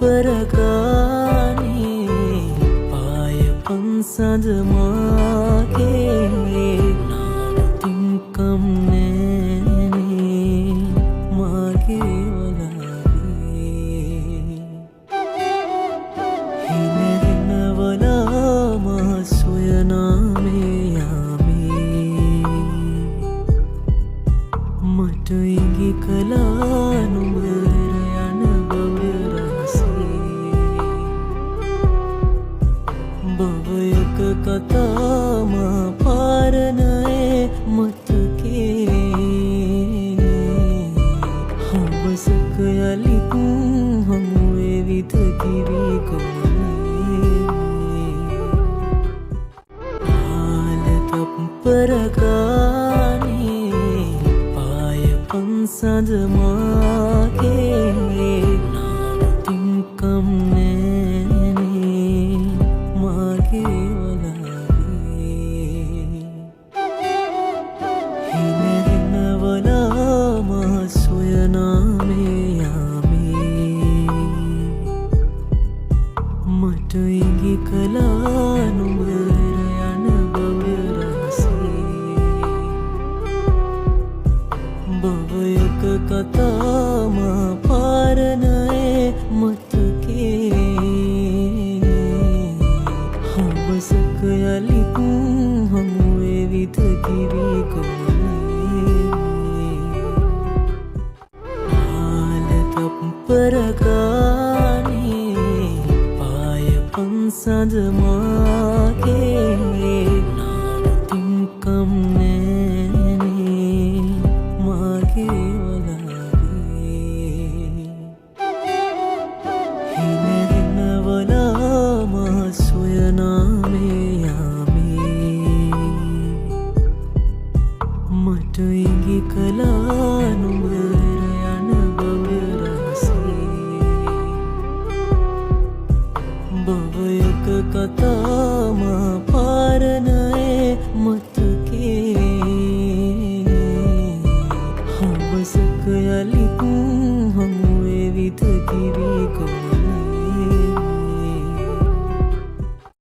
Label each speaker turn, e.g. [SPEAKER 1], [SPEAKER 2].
[SPEAKER 1] පරගානේ පාය පන්සඳ මාගේ නාවතින්කම් නෑනේ මාගේ වලාගේ හිනහිනවලා මා සොයනාමේ යාමේ මට ඉඟි කලා නුඹර යන බව රහසේ භවයක කතා මා පාරණයේ මතකේ හවසක යලිත් හමුවේ විත කිරි කොමනේ ආලතප් පරගානේ පාය පන්සඳ මාගේ නාවතින්කම් නෑනේ මාගේ වලාගේ හිනහිනවලා මා සොයනාමේ යාමේ මට ඉඟි කලා නුඹර යන බව රහසේ භවයක කතා මා පාරණයේ මතකේ හවසක යලිත් හමුවේ විත කිරි කොමනේ ආලතප් පරගානේ පාය පන්සඳ මාගේ නාවතින්කම් නෑනේ මාගේ වලාගේ හිනහිනවලා මා සොයනාමේ යාමේ මට ඉඟි කලා නුඹර යන බව රහසේ භවයක කතා මා